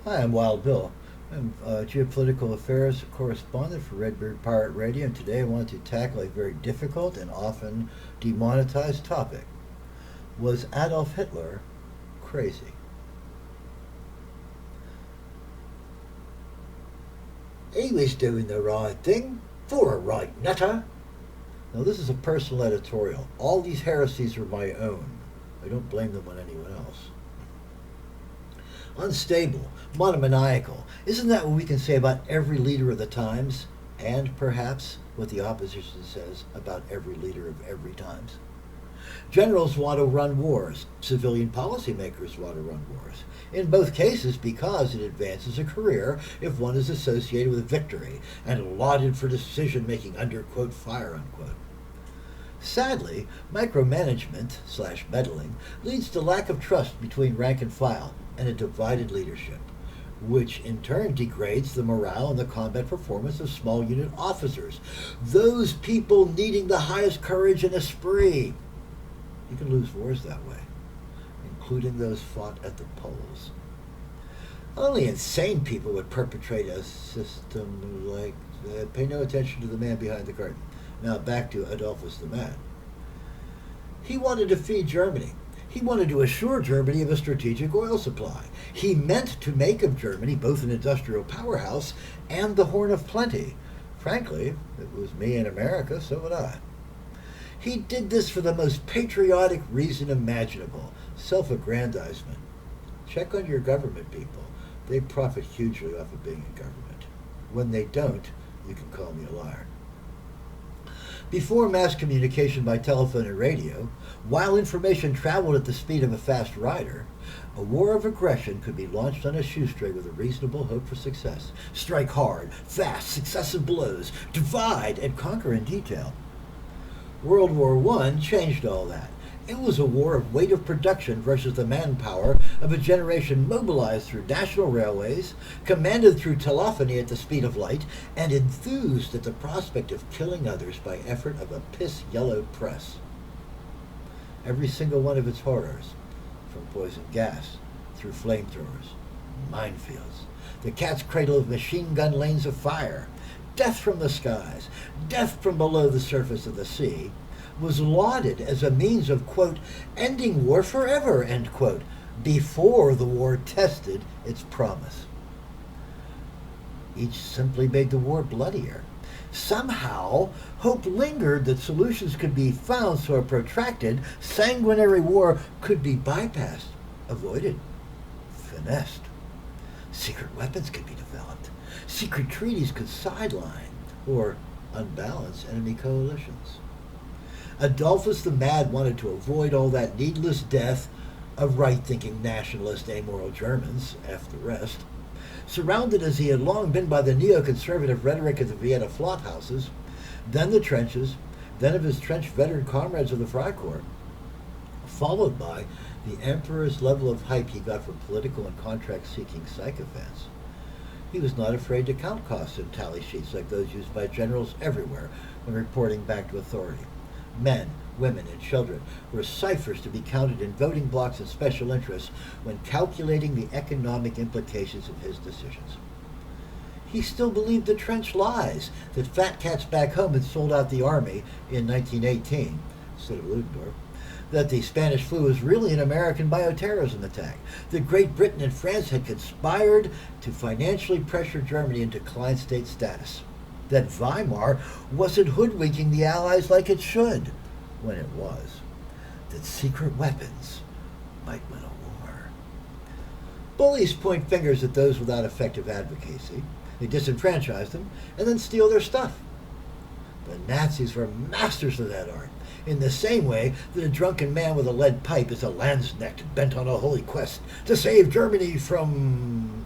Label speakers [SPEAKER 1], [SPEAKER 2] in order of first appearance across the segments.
[SPEAKER 1] Hi, I'm Wild Bill. I'm geopolitical affairs correspondent for Redbird Pirate Radio, and today I want to tackle a very difficult and often demonetized topic. Was Adolf Hitler crazy? He was doing the right thing for a right nutter. Now, this is a personal editorial. All these heresies are my own. I don't blame them on anyone else. Unstable, monomaniacal. Isn't that what we can say about every leader of the times? And perhaps what the opposition says about every leader of every times? Generals want to run wars. Civilian policymakers want to run wars. In both cases because it advances a career if one is associated with victory and lauded for decision making under, quote, fire, unquote. Sadly, micromanagement/meddling leads to lack of trust between rank and file and a divided leadership, which in turn degrades the morale and the combat performance of small unit officers, those people needing the highest courage and esprit. You can lose wars that way, including those fought at the polls. Only insane people would perpetrate a system like that. Pay no attention to the man behind the curtain. Now back to Adolphus the Mad. He wanted to feed Germany. He wanted to assure Germany of a strategic oil supply. He meant to make of Germany both an industrial powerhouse and the horn of plenty. Frankly, if it was me in America, so would I. He did this for the most patriotic reason imaginable, self-aggrandizement. Check on your government people. They profit hugely off of being in government. When they don't, you can call me a liar. Before mass communication by telephone and radio, while information traveled at the speed of a fast rider, a war of aggression could be launched on a shoestring with a reasonable hope for success. Strike hard, fast, successive blows, divide and conquer in detail. World War I changed all that. It was a war of weight of production versus the manpower of a generation mobilized through national railways, commanded through telephony at the speed of light, and enthused at the prospect of killing others by effort of a piss-yellow press. Every single one of its horrors, from poison gas through flamethrowers, minefields, the cat's cradle of machine gun lanes of fire, death from the skies, death from below the surface of the sea, was lauded as a means of, quote, ending war forever, end quote, before the war tested its promise. Each simply made the war bloodier. Somehow, hope lingered that solutions could be found so a protracted, sanguinary war could be bypassed, avoided, finessed. Secret weapons could be developed. Secret treaties could sideline or unbalance enemy coalitions. Adolphus the Mad wanted to avoid all that needless death of right-thinking nationalist amoral Germans, F the rest. Surrounded as he had long been by the neoconservative rhetoric of the Vienna flophouses, then the trenches, then of his trench veteran comrades of the Freikorps, followed by the emperor's level of hype he got from political and contract-seeking sycophants. He was not afraid to count costs in tally sheets like those used by generals everywhere when reporting back to authority. Men, women, and children were ciphers to be counted in voting blocks and special interests when calculating the economic implications of his decisions. He still believed the trench lies that fat cats back home had sold out the army in 1918, instead of Ludendorff, that the Spanish flu was really an American bioterrorism attack, that Great Britain and France had conspired to financially pressure Germany into client state status, that Weimar wasn't hoodwinking the Allies like it should, when it was, that secret weapons might win a war. Bullies point fingers at those without effective advocacy. They disenfranchise them and then steal their stuff. The Nazis were masters of that art, in the same way that a drunken man with a lead pipe is a Landsknecht bent on a holy quest to save Germany from...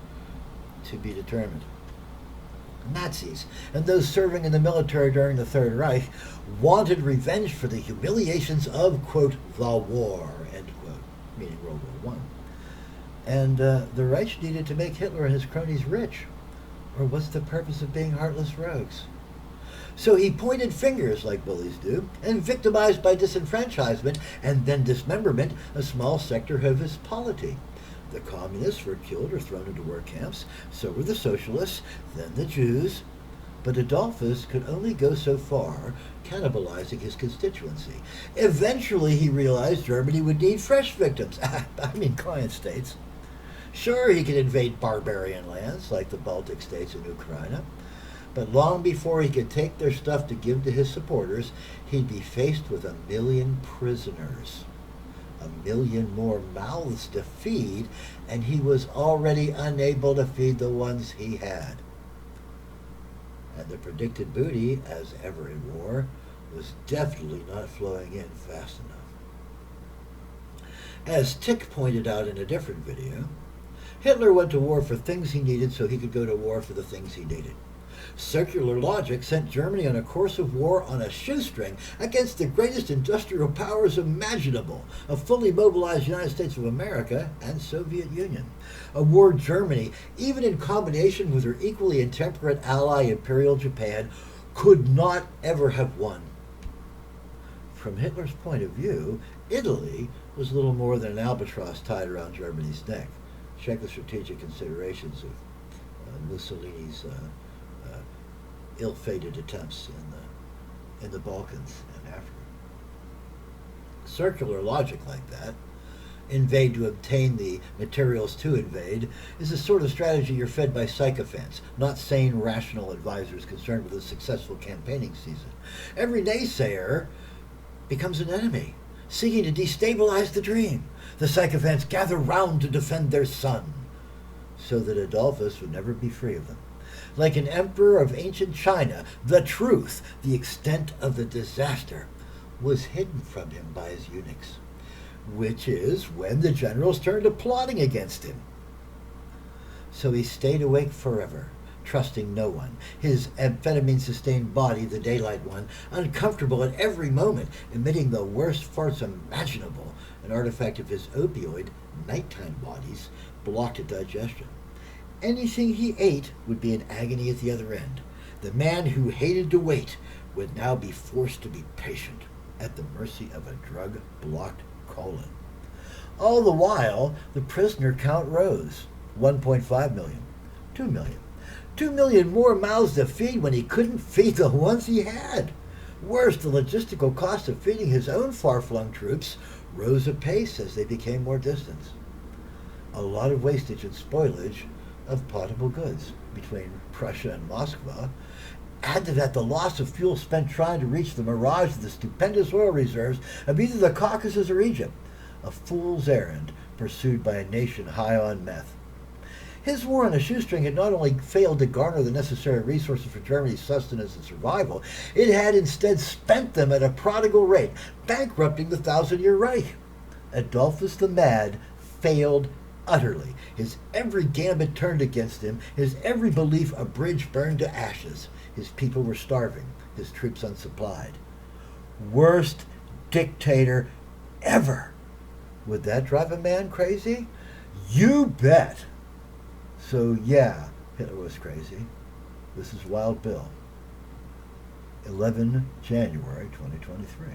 [SPEAKER 1] to be determined. Nazis and those serving in the military during the Third Reich wanted revenge for the humiliations of, quote, the war, end quote, meaning World War I. And the Reich needed to make Hitler and his cronies rich. Or what's the purpose of being heartless rogues? So he pointed fingers, like bullies do, and victimized by disenfranchisement and then dismemberment a small sector of his polity. The communists were killed or thrown into work camps, so were the socialists, then the Jews. But Adolphus could only go so far, cannibalizing his constituency. Eventually, he realized Germany would need fresh victims. Client states. Sure, he could invade barbarian lands like the Baltic states and Ukraine, but long before he could take their stuff to give to his supporters, he'd be faced with 1 million prisoners, 1 million more mouths to feed, and he was already unable to feed the ones he had. And the predicted booty, as ever in war, was definitely not flowing in fast enough. As Tick pointed out in a different video, Hitler went to war for things he needed so he could go to war for the things he needed. Circular logic sent Germany on a course of war on a shoestring against the greatest industrial powers imaginable, a fully mobilized United States of America and Soviet Union. A war Germany, even in combination with her equally intemperate ally Imperial Japan, could not ever have won. From Hitler's point of view, Italy was little more than an albatross tied around Germany's neck. Check the strategic considerations of Mussolini's ill-fated attempts in the Balkans and Africa. Circular logic like that, invade to obtain the materials to invade, is the sort of strategy you're fed by sycophants, not sane, rational advisors concerned with a successful campaigning season. Every naysayer becomes an enemy, seeking to destabilize the dream. The sycophants gather round to defend their son, so that Adolphus would never be free of them. Like an emperor of ancient China, the truth, the extent of the disaster, was hidden from him by his eunuchs, which is when the generals turned to plotting against him. So he stayed awake forever, trusting no one, his amphetamine-sustained body, the daylight one, uncomfortable at every moment, emitting the worst farts imaginable, an artifact of his opioid, nighttime bodies, blocked digestion. Anything he ate would be an agony at the other end. The man who hated to wait would now be forced to be patient, at the mercy of a drug-blocked colon. All the while, the prisoner count rose. 1.5 million, 2 million. 2 million more mouths to feed when he couldn't feed the ones he had. Worse, the logistical cost of feeding his own far-flung troops rose apace as they became more distant. A lot of wastage and spoilage of potable goods between Prussia and Moscow. Add to that the loss of fuel spent trying to reach the mirage of the stupendous oil reserves of either the Caucasus or Egypt, a fool's errand pursued by a nation high on meth. His war on a shoestring had not only failed to garner the necessary resources for Germany's sustenance and survival, it had instead spent them at a prodigal rate, bankrupting the Thousand-Year Reich. Adolphus the Mad failed utterly. His every gambit turned against him, his every belief a bridge burned to ashes. His people were starving, his troops unsupplied. Worst dictator ever. Would that drive a man crazy? You bet. So yeah, Hitler was crazy. This is Wild Bill. 11 January 2023.